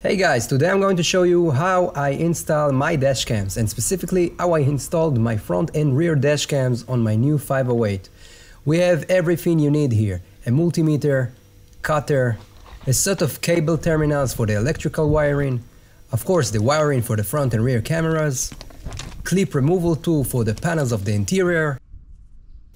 Hey guys, today I'm going to show you how I install my dash cams and specifically how I installed my front and rear dash cams on my new 508. We have everything you need here: a multimeter, cutter, a set of cable terminals for the electrical wiring, of course the wiring for the front and rear cameras, clip removal tool for the panels of the interior.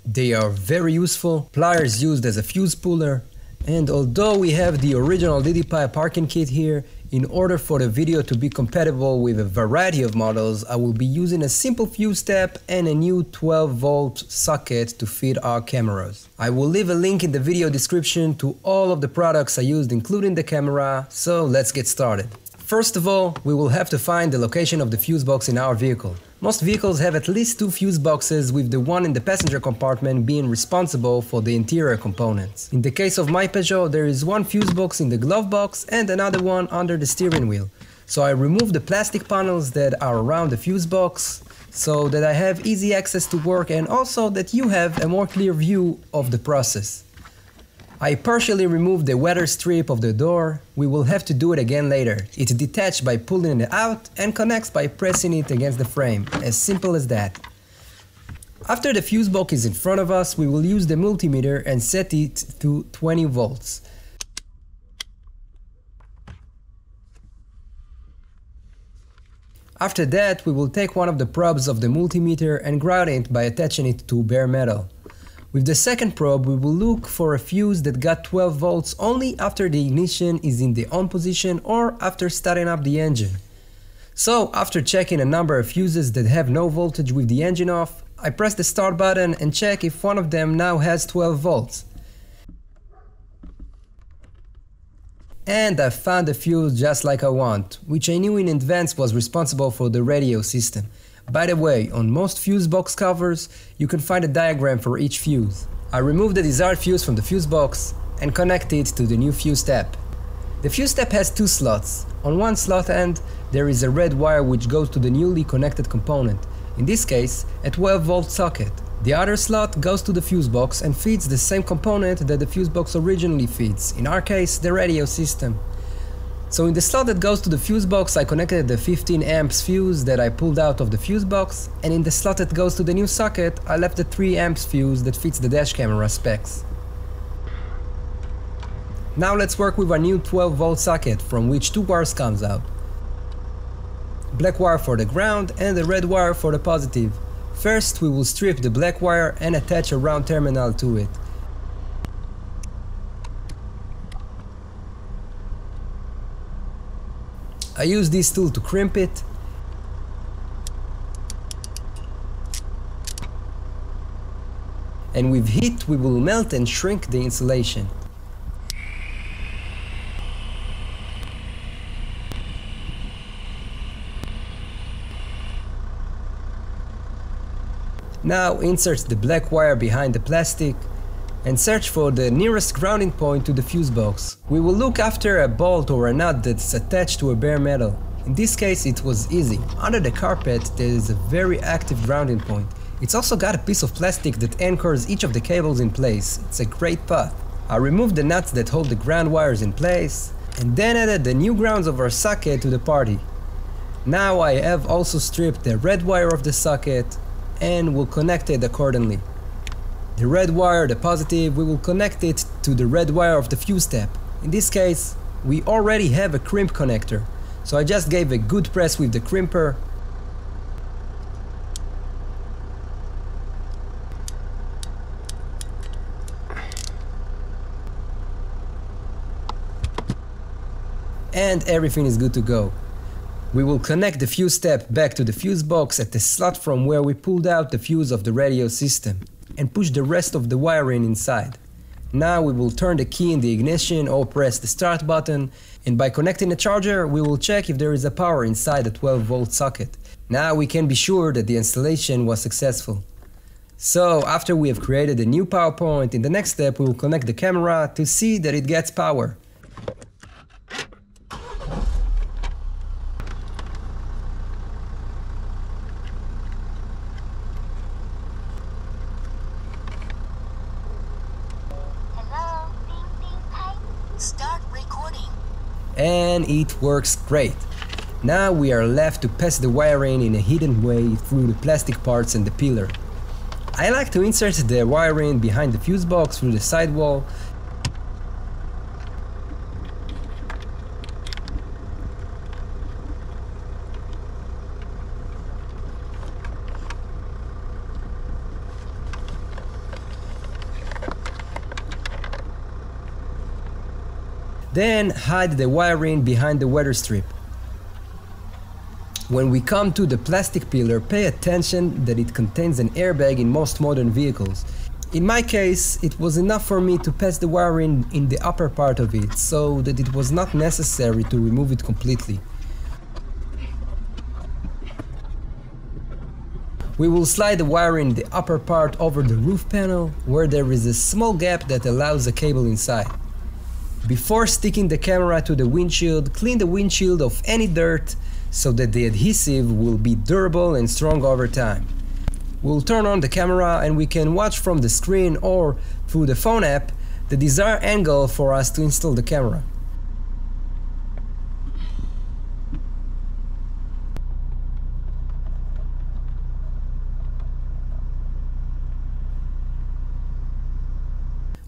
They are very useful, pliers used as a fuse puller, and although we have the original DDPAI parking kit here, in order for the video to be compatible with a variety of models, I will be using a simple fuse step and a new 12-volt socket to feed our cameras. I will leave a link in the video description to all of the products I used, including the camera, so let's get started. First of all, we will have to find the location of the fuse box in our vehicle. Most vehicles have at least two fuse boxes, with the one in the passenger compartment being responsible for the interior components. In the case of my Peugeot, there is one fuse box in the glove box and another one under the steering wheel. So I removed the plastic panels that are around the fuse box so that I have easy access to work and also that you have a more clear view of the process. I partially removed the weather strip of the door. We will have to do it again later. It's detached by pulling it out and connects by pressing it against the frame. As simple as that. After the fuse box is in front of us, we will use the multimeter and set it to 20 volts. After that, we will take one of the probes of the multimeter and ground it by attaching it to bare metal. With the second probe, we will look for a fuse that got 12 volts only after the ignition is in the on position or after starting up the engine. So, after checking a number of fuses that have no voltage with the engine off, I press the start button and check if one of them now has 12 volts. And I found a fuse just like I want, which I knew in advance was responsible for the radio system. By the way, on most fuse box covers, you can find a diagram for each fuse. I removed the desired fuse from the fuse box and connect it to the new fuse step. The fuse step has two slots. On one slot end, there is a red wire which goes to the newly connected component, in this case, a 12-volt socket. The other slot goes to the fuse box and feeds the same component that the fuse box originally feeds, in our case, the radio system. So in the slot that goes to the fuse box, I connected the 15 amps fuse that I pulled out of the fuse box, and in the slot that goes to the new socket, I left the 3 amps fuse that fits the dash camera specs. Now let's work with our new 12-volt socket, from which 2 wires comes out. Black wire for the ground and the red wire for the positive. First we will strip the black wire and attach a round terminal to it. I use this tool to crimp it, and with heat we will melt and shrink the insulation. Now insert the black wire behind the plastic and search for the nearest grounding point to the fuse box. We will look after a bolt or a nut that's attached to a bare metal. In this case it was easy. Under the carpet there is a very active grounding point. It's also got a piece of plastic that anchors each of the cables in place. It's a great path. I removed the nuts that hold the ground wires in place and then added the new grounds of our socket to the party. Now I have also stripped the red wire of the socket and will connect it accordingly. The red wire, the positive, we will connect it to the red wire of the fuse step. In this case, we already have a crimp connector, so I just gave a good press with the crimper. And everything is good to go. We will connect the fuse step back to the fuse box at the slot from where we pulled out the fuse of the radio system, and push the rest of the wiring inside. Now we will turn the key in the ignition or press the start button, and by connecting the charger we will check if there is a power inside the 12-volt socket. Now we can be sure that the installation was successful. So after we have created a new power point, in the next step we will connect the camera to see that it gets power. and it works great. Now we are left to pass the wiring in a hidden way through the plastic parts and the pillar. I like to insert the wiring behind the fuse box through the sidewall. Then hide the wiring behind the weather strip. When we come to the plastic pillar, pay attention that it contains an airbag in most modern vehicles. In my case, it was enough for me to pass the wiring in the upper part of it, so that it was not necessary to remove it completely. We will slide the wiring in the upper part over the roof panel, where there is a small gap that allows a cable inside. Before sticking the camera to the windshield, clean the windshield of any dirt so that the adhesive will be durable and strong over time. We'll turn on the camera and we can watch from the screen or through the phone app the desired angle for us to install the camera.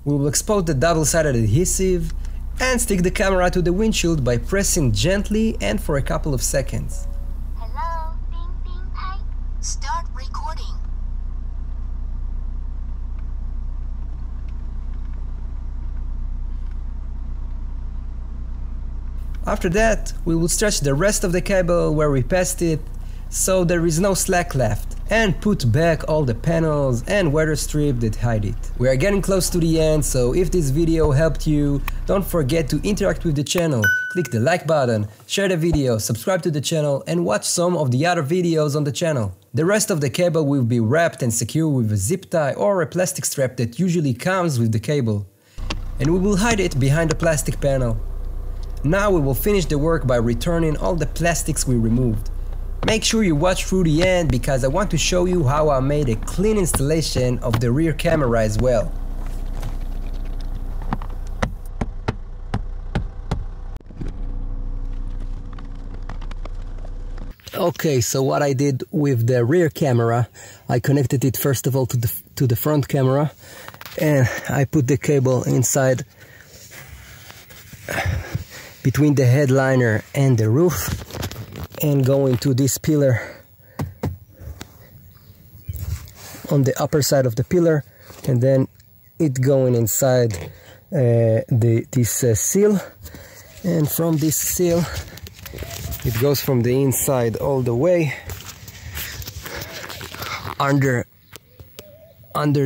We will expose the double-sided adhesive and stick the camera to the windshield by pressing gently and for a couple of seconds. Hello, DDPAI. Start recording. After that, we will stretch the rest of the cable where we passed it, so there is no slack left, and put back all the panels and weather strip that hide it. We are getting close to the end, so if this video helped you, don't forget to interact with the channel, click the like button, share the video, subscribe to the channel and watch some of the other videos on the channel. The rest of the cable will be wrapped and secured with a zip tie or a plastic strap that usually comes with the cable. And we will hide it behind the plastic panel. Now we will finish the work by returning all the plastics we removed. Make sure you watch through the end because I want to show you how I made a clean installation of the rear camera as well. Okay, so what I did with the rear camera, I connected it first of all to the front camera, and I put the cable inside between the headliner and the roof, and go into this pillar on the upper side of the pillar, and then it going inside this seal, and from this seal it goes from the inside all the way under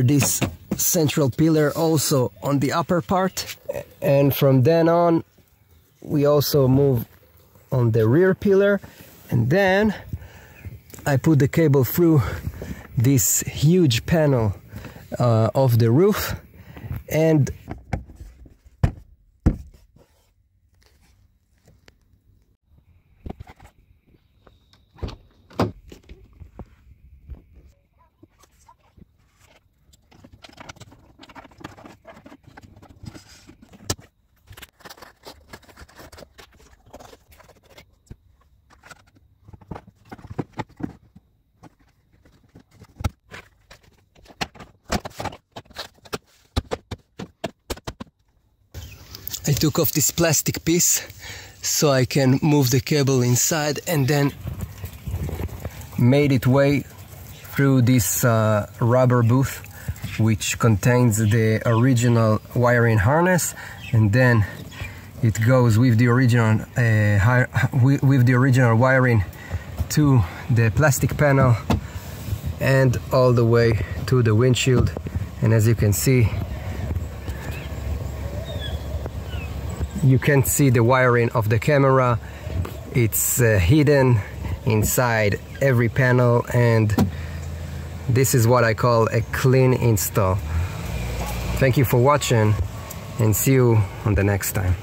this central pillar, also on the upper part, and from then on we also move on the rear pillar, and then I put the cable through this huge panel of the roof, and I took off this plastic piece so I can move the cable inside, and then made it way through this rubber booth which contains the original wiring harness, and then it goes with the original wiring to the plastic panel and all the way to the windshield. And as you can see, you can see the wiring of the camera. It's hidden inside every panel, and this is what I call a clean install. Thank you for watching, and see you on the next time.